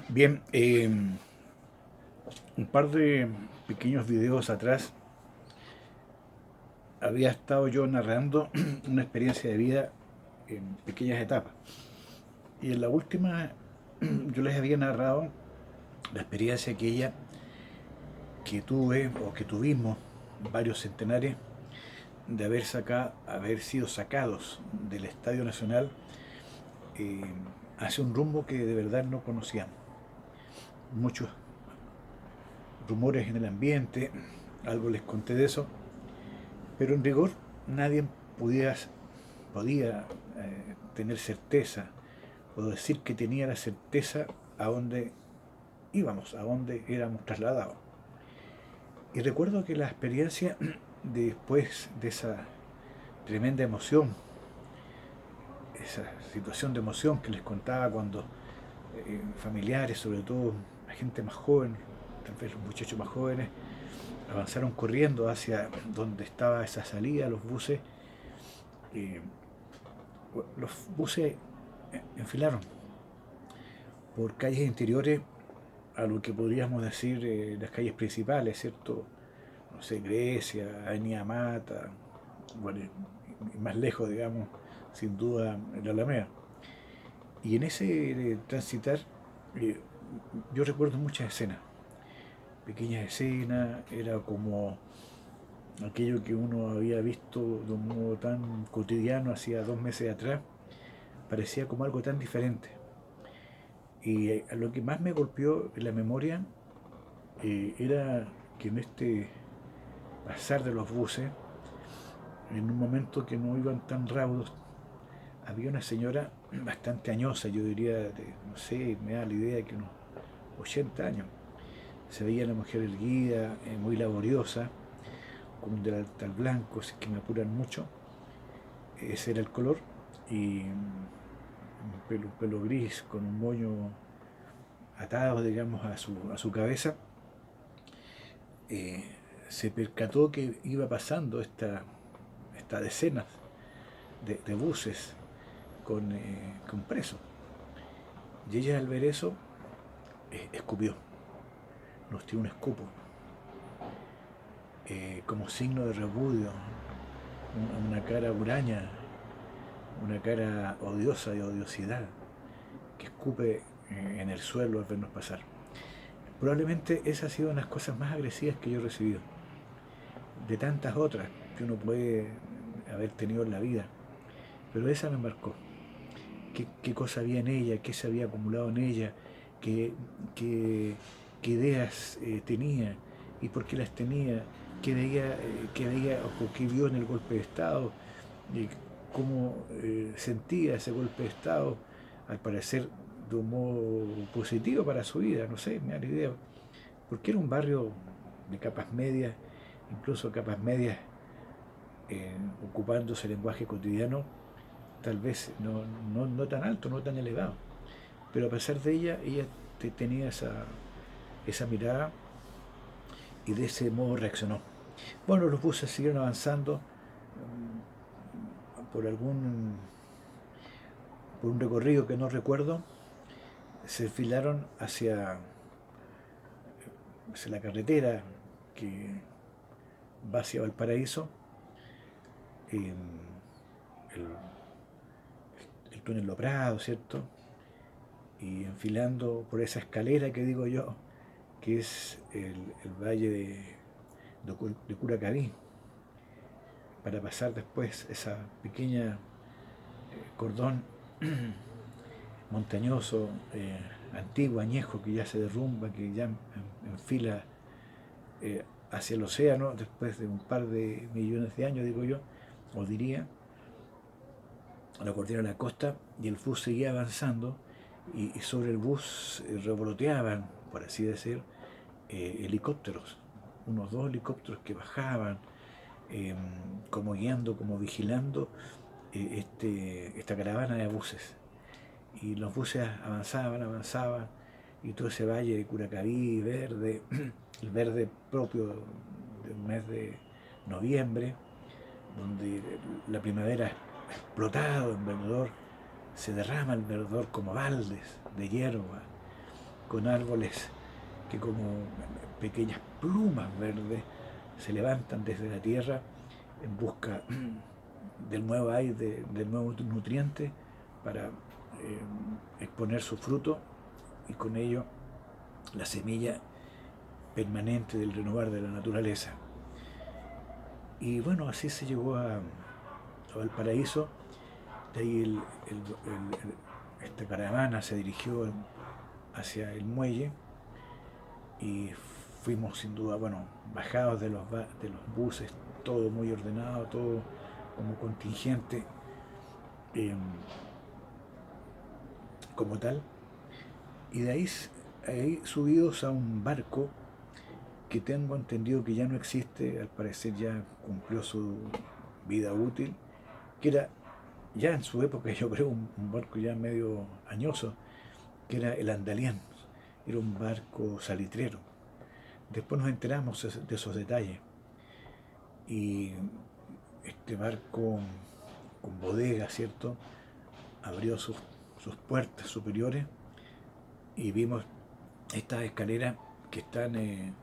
Bien, un par de pequeños videos atrás había estado yo narrando una experiencia de vida en pequeñas etapas. Y en la última yo les había narrado la experiencia que tuve o que tuvimos varios centenares de haber sido sacados del Estadio Nacional eh, hacia un rumbo que de verdad no conocíamos. Muchos rumores en el ambiente, algo les conté de eso, pero en rigor nadie podía, podía tener certeza o decir que tenía la certeza a dónde íbamos, a dónde éramos trasladados. Y recuerdo que la experiencia después de esa tremenda emoción, esa situación de emoción que les contaba cuando familiares, sobre todo la gente más joven, tal vez los muchachos más jóvenes, avanzaron corriendo hacia donde estaba esa salida, los buses, eh, los buses enfilaron por calles interiores a lo que podríamos decir las calles principales, ¿cierto? No sé, Grecia, Avenida Mata, bueno, y más lejos, digamos, sin duda, la Alameda. Y en ese transitar, eh, yo recuerdo muchas escenas, pequeñas escenas, era como aquello que uno había visto de un modo tan cotidiano hacía 2 meses atrás, parecía como algo tan diferente. Y lo que más me golpeó en la memoria era que en este pasar de los buses, en un momento que no iban tan raudos, había una señora bastante añosa, yo diría, no sé, me da la idea de que unos 80 años. Se veía una mujer erguida, muy laboriosa, con un delantal blanco, si es que me apuran mucho, ese era el color, y un pelo gris con un moño atado, digamos, a su cabeza. eh, Se percató que iba pasando esta decena de buses con presos. Y ella al ver eso escupió, nos tiró un escupo, como signo de repudio, una cara huraña, una cara odiosa de odiosidad, que escupe en el suelo al vernos pasar. Probablemente esa ha sido una de las cosas más agresivas que yo he recibido, de tantas otras que uno puede haber tenido en la vida, pero esa me marcó. ¿Qué cosa había en ella? ¿Qué se había acumulado en ella? ¿Qué, qué, qué ideas tenía? ¿Y por qué las tenía? Qué veía o qué vio en el golpe de Estado? ¿Y cómo sentía ese golpe de Estado? Al parecer de un modo positivo para su vida, no sé, me da la idea. Porque era un barrio de capas medias, incluso capas medias ocupando ese lenguaje cotidiano, tal vez no tan alto, no tan elevado. Pero a pesar de ella tenía esa mirada y de ese modo reaccionó. Bueno, los buses siguieron avanzando por por un recorrido que no recuerdo, se enfilaron hacia la carretera que va hacia Valparaíso, eh, el, el túnel Loprado, ¿cierto? Y enfilando por esa escalera que digo yo, que es el valle de Curacaví, para pasar después esa pequeña cordón montañoso, antiguo, añejo, que ya se derrumba, que ya enfila hacia el océano después de un par de millones de años, digo yo, o diría, a la cordillera de la costa, y el bus seguía avanzando, y sobre el bus revoloteaban, por así decir, helicópteros, unos dos helicópteros que bajaban, eh, como guiando, como vigilando esta caravana de buses. Y los buses avanzaban, y todo ese valle de Curacaví verde, el verde propio del mes de noviembre, donde la primavera ha explotado en verdor, se derrama el verdor como baldes de hierba, con árboles que como pequeñas plumas verdes se levantan desde la tierra en busca del nuevo aire, del nuevo nutriente para exponer su fruto y con ello la semilla permanente del renovar de la naturaleza. Y bueno, así se llegó a Valparaíso. De ahí esta caravana se dirigió hacia el muelle y fuimos sin duda, bueno, bajados de los buses, todo muy ordenado, todo como contingente eh, como tal. Y de ahí subidos a un barco que tengo entendido que ya no existe, al parecer ya cumplió su vida útil, que era ya en su época yo creo un barco ya medio añoso, que era el Andalián, era un barco salitrero. Después nos enteramos de esos detalles y este barco con bodega, ¿cierto? Abrió sus puertas superiores y vimos estas escaleras que están, eh,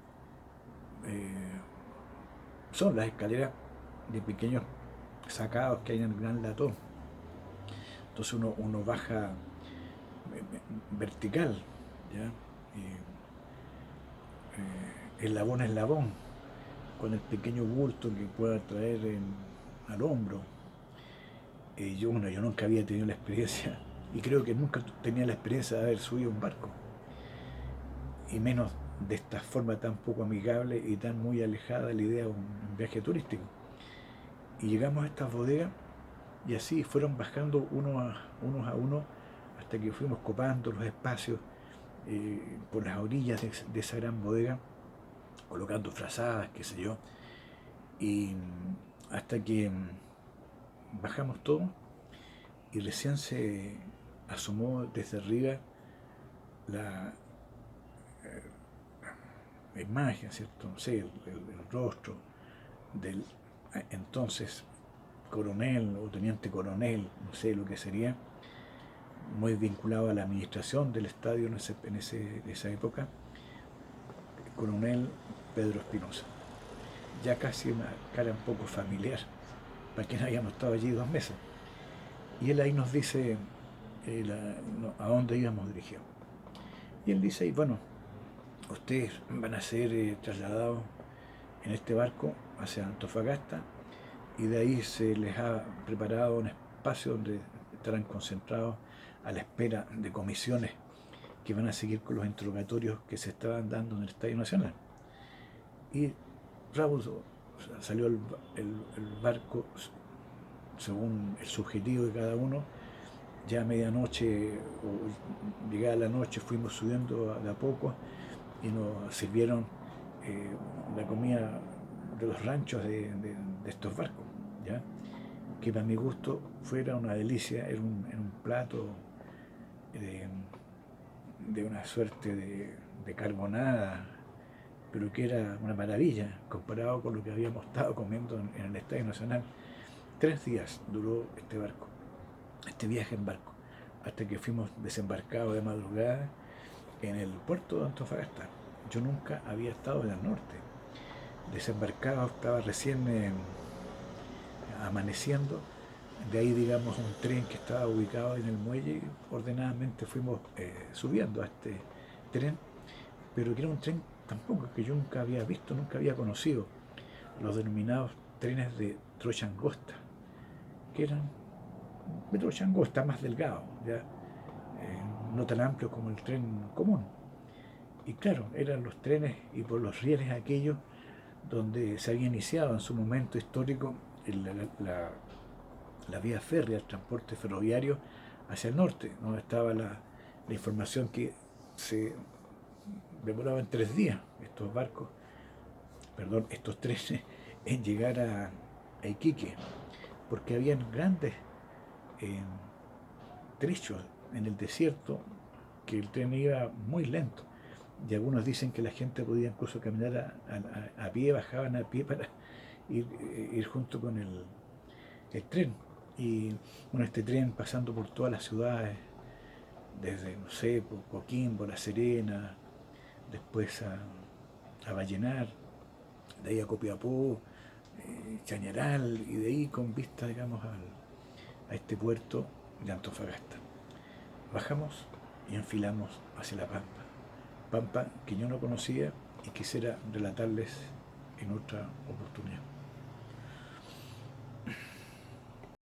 son las escaleras de pequeños sacados que hay en el Gran Latón. Entonces uno baja vertical, ¿ya? Eslabón a eslabón, con el pequeño bulto que pueda traer al hombro. Yo nunca había tenido la experiencia, y creo que nunca tenía la experiencia de haber subido un barco, y menos de esta forma tan poco amigable y tan muy alejada de la idea de un viaje turístico. Y llegamos a estas bodegas y así fueron bajando unos a uno hasta que fuimos copando los espacios por las orillas de esa gran bodega, colocando frazadas, qué sé yo, y hasta que bajamos todo y recién se asomó desde arriba la imagen, ¿cierto? No sé, el rostro del entonces coronel o teniente coronel, no sé lo que sería, muy vinculado a la administración del estadio en esa época, el coronel Pedro Espinosa. Ya casi una cara un poco familiar, para quien habíamos estado allí 2 meses. Y él ahí nos dice a dónde íbamos dirigidos. Y él dice, bueno, ustedes van a ser trasladados en este barco hacia Antofagasta y de ahí se les ha preparado un espacio donde estarán concentrados a la espera de comisiones que van a seguir con los interrogatorios que se estaban dando en el Estadio Nacional. Y Raúl, o sea, salió el barco según el subjetivo de cada uno. Ya a medianoche o llegada la noche fuimos subiendo de a poco y nos sirvieron la comida de los ranchos de estos barcos, ¿ya? Que para mi gusto fuera una delicia, era un plato de, de una suerte de carbonada, pero que era una maravilla comparado con lo que habíamos estado comiendo en el Estadio Nacional. 3 días duró este barco, este viaje en barco, hasta que fuimos desembarcados de madrugada en el puerto de Antofagasta. Yo nunca había estado en el norte. Desembarcado, estaba recién amaneciendo. De ahí, digamos, un tren que estaba ubicado en el muelle. Y ordenadamente fuimos subiendo a este tren, pero que era un tren tampoco que yo nunca había visto, nunca había conocido. Los denominados trenes de trocha angosta, que eran de trocha angosta, más delgados, ¿ya? No tan amplios como el tren común. Y claro, eran los trenes y por los rieles aquellos donde se había iniciado en su momento histórico la vía férrea, el transporte ferroviario hacia el norte, donde estaba la información que se demoraba en 3 días estos barcos, perdón, estos trenes en llegar a Iquique, porque habían grandes eh, trechos en el desierto que el tren iba muy lento. Y algunos dicen que la gente podía incluso caminar a pie, bajaban a pie para ir junto con el tren. Y bueno, este tren pasando por todas las ciudades desde, no sé, por Coquimbo, La Serena, después a Vallenar, de ahí a Copiapó, Chañaral, y de ahí con vista, digamos, a este puerto de Antofagasta. Bajamos y enfilamos hacia la Pampa. Pampa que yo no conocía y quisiera relatarles en otra oportunidad.